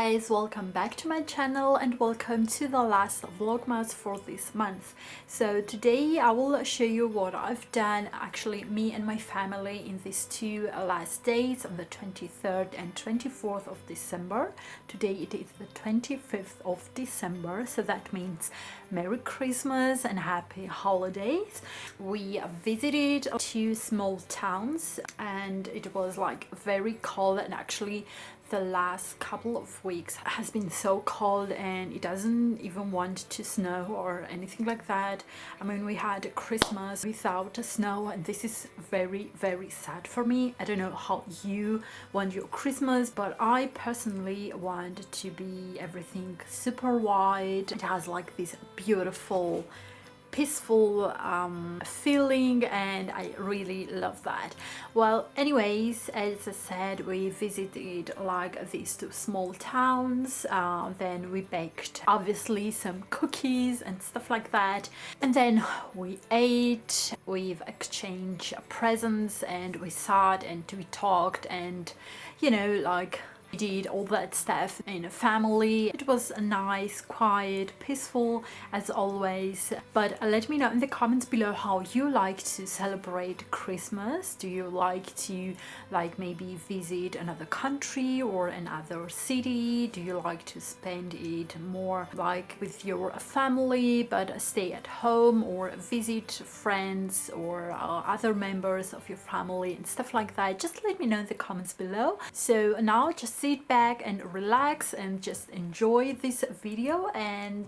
guys, welcome back to my channel and welcome to the last vlogmas for this month. So today I will show you what I've done, actually me and my family, in these two last days on the 23rd and 24th of December. Today it is the 25th of December, so that means Merry Christmas and Happy Holidays. We visited two small towns and it was like very cold, and actually the last couple of weeks has been so cold and it doesn't even want to snow or anything like that. I mean, we had Christmas without snow and this is very sad for me. I don't know how you want your Christmas, but I personally want to be everything super white. It has like this beautiful peaceful feeling and I really love that. Well, anyways, as I said, we visited like these two small towns, then we baked obviously some cookies and stuff like that, and then we ate, we've exchanged presents and we sat and we talked and, you know, like we did all that stuff in a family. It was nice, quiet, peaceful as always. But let me know in the comments below how you like to celebrate Christmas. Do you like to maybe visit another country or another city? Do you like to spend it more like with your family but stay at home, or visit friends or other members of your family and stuff like that? Just let me know in the comments below. So now just sit back and relax and just enjoy this video, and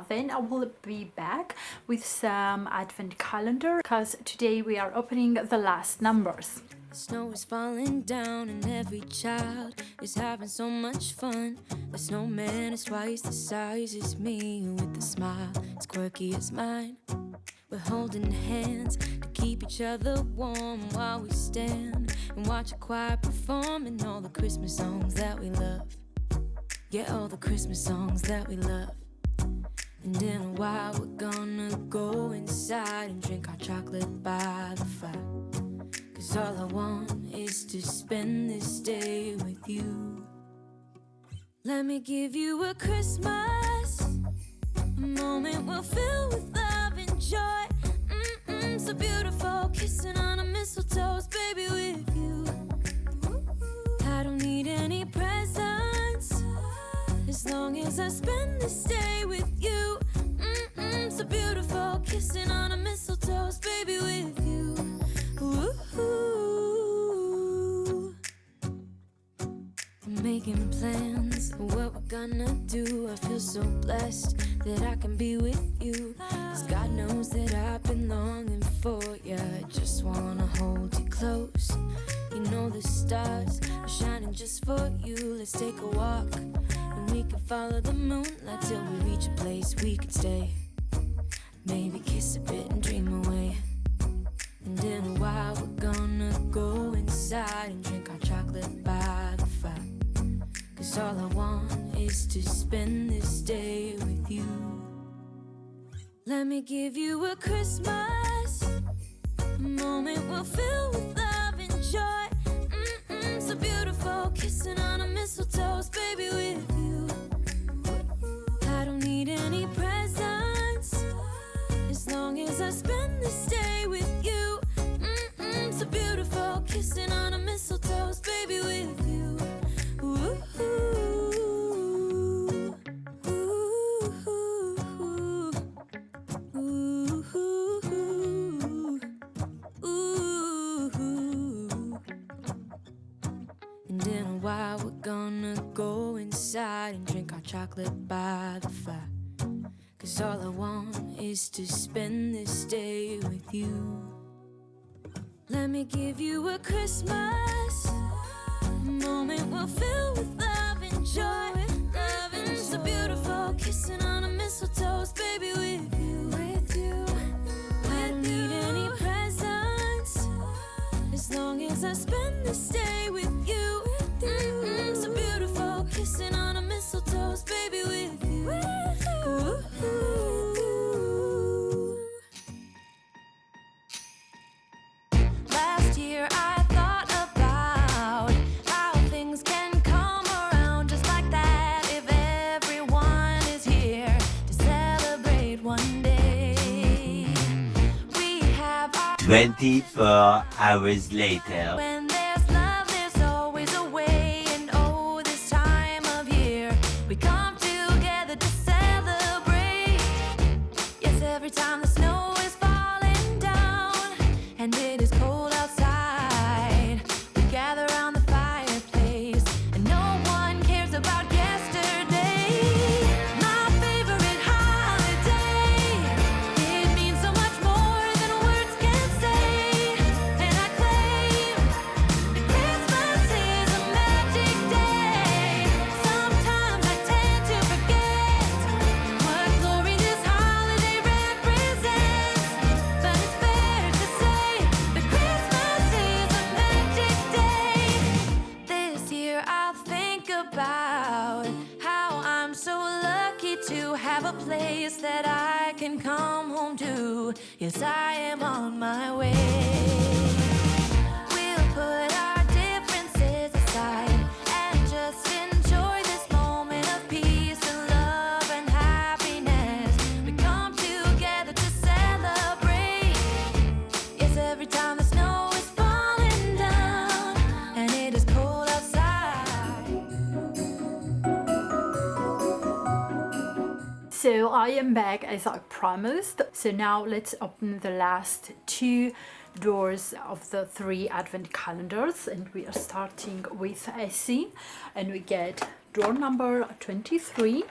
then I will be back with some advent calendar because today we are opening the last numbers. Snow is falling down and every child is having so much fun. The snowman is twice the size as me, with a smile as quirky as mine. We're holding hands to keep each other warm while we stand and watch a choir performing all the Christmas songs that we love. Yeah, all the Christmas songs that we love. And in a while we're gonna go inside and drink our chocolate by the fire. 'Cause all I want is to spend this day with you. Let me give you a Christmas, a moment we'll fill with love and joy. So beautiful, kissing on a mistletoe, baby, with you. I don't need any presents as long as I spend this day with you. So beautiful, kissing on a mistletoe, baby, with you. I'm making plans for what we're gonna do. I feel so blessed that I can be with you, 'cause God knows that I've been longing for you. I just wanna hold you close. You know the stars are shining just for you. Let's take a walk and we can follow the moonlight till we reach a place we can stay. Maybe kiss a bit and dream away. And in a while we're gonna go inside and drink our chocolate by the fire. 'Cause all I want is to spend this day with you. Let me give you a Christmas, a moment we'll fill with love and joy. So beautiful, kissing on a mistletoe, baby, with you. I don't need any presents as long as I spend this day with you. So beautiful, kissing on a mistletoe, baby, with you. And in a while we're gonna go inside and drink our chocolate by the fire. 'Cause all I want is to spend this day with you. Let me give you a Christmas, a moment we'll fill with love and joy. Love and so beautiful, kissing on a mistletoe, baby, with you. I don't need any presents as long as I spend this day with you. So beautiful, kissing on a mistletoe, baby, with you. Last year I thought about how things can come around just like that. 24 hours later. When there's love, there's always a way. And oh, this time of year, we come together to celebrate. Yes, every time the snow is falling down and it is cold outside, we gather around the fireplace and no one cares about yesterday. My favorite holiday, it means so much more than words can say. And I claim that Christmas is a magic day. Sometimes I tend to forget what glory this holiday represents, but it's fair to say that Christmas is a magic day. This year I'll think about how I'm so lucky to have a place that I can come home to. Yes, I am on my way. We'll put our differences aside and just enjoy this moment of peace and love and happiness. We come together to celebrate. Yes, every time the snow is falling down and it is cold outside. So I am back as I promised. So now let's open the last two doors of the 3 advent calendars, and we are starting with Essie, and we get door number 23,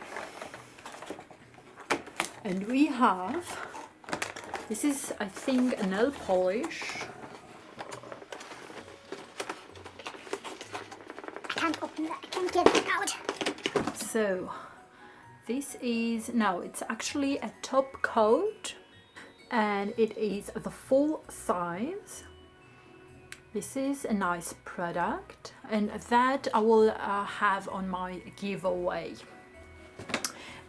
and we have, this is I think a nail polish. I can't open that. I can't get it out. So this is, no, it's actually a top coat, and it is the full size. This is a nice product, and that I will have on my giveaway.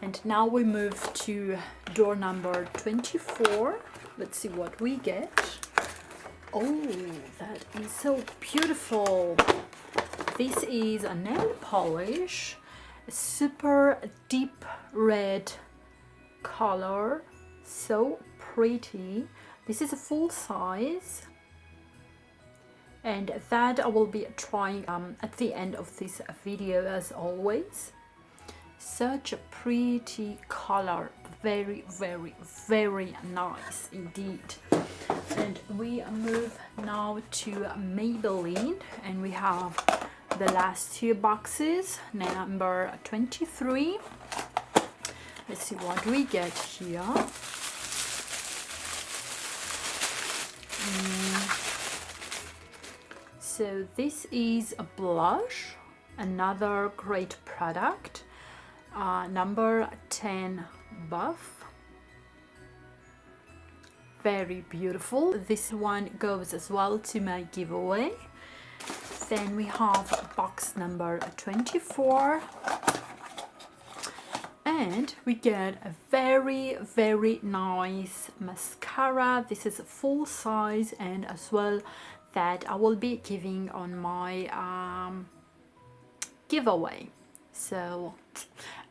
And now we move to door number 24. Let's see what we get. Oh, that is so beautiful. This is a nail polish, a super deep red color, so pretty. This is a full size, and that I will be trying at the end of this video as always. Such a pretty color, very very nice indeed. And we move now to Maybelline, and we have the last 2 boxes, number 23. Let's see what we get here. So this is a blush, another great product, number 10 buff. Very beautiful. This one goes as well to my giveaway. Then we have box number 24, and we get a very nice mascara. This is a full size, and as well that I will be giving on my giveaway. So,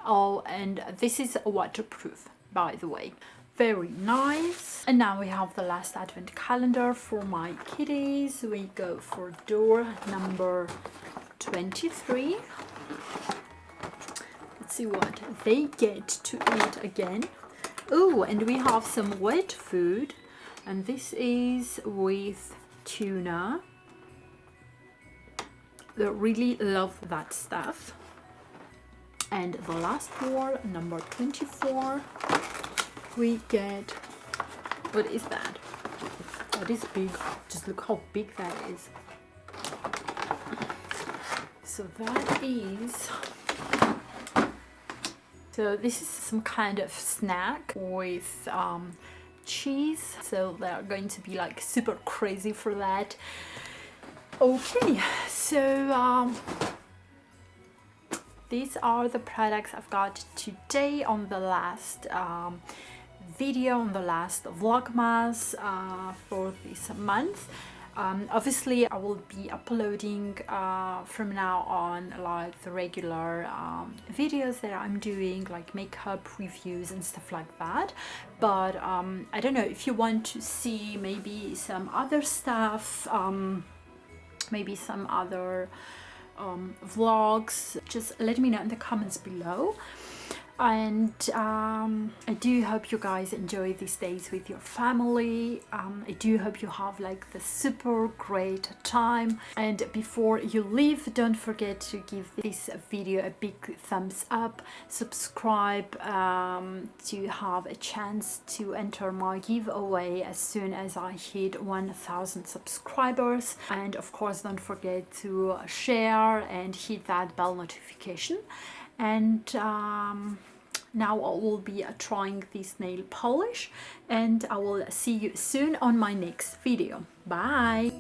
oh, and this is waterproof, by the way. Very nice. And now we have the last advent calendar for my kitties. We go for door number 23. Let's see what they get to eat again. Oh, and we have some wet food, and this is with tuna. They really love that stuff. And the last door, number 24, we get, what is that? That is big. Just look how big that is. So that is, so this is some kind of snack with cheese. So they're going to be like super crazy for that. Okay, so these are the products I've got today on the last video, on the last Vlogmas for this month. Obviously I will be uploading from now on like the regular videos that I'm doing, like makeup reviews and stuff like that. But I don't know if you want to see maybe some other stuff, maybe some other vlogs, just let me know in the comments below. And I do hope you guys enjoy these days with your family. I do hope you have like the super great time. And before you leave, don't forget to give this video a big thumbs up, subscribe to have a chance to enter my giveaway as soon as I hit 1000 subscribers. And of course, don't forget to share and hit that bell notification. And now I will be trying this nail polish, and I will see you soon on my next video. Bye.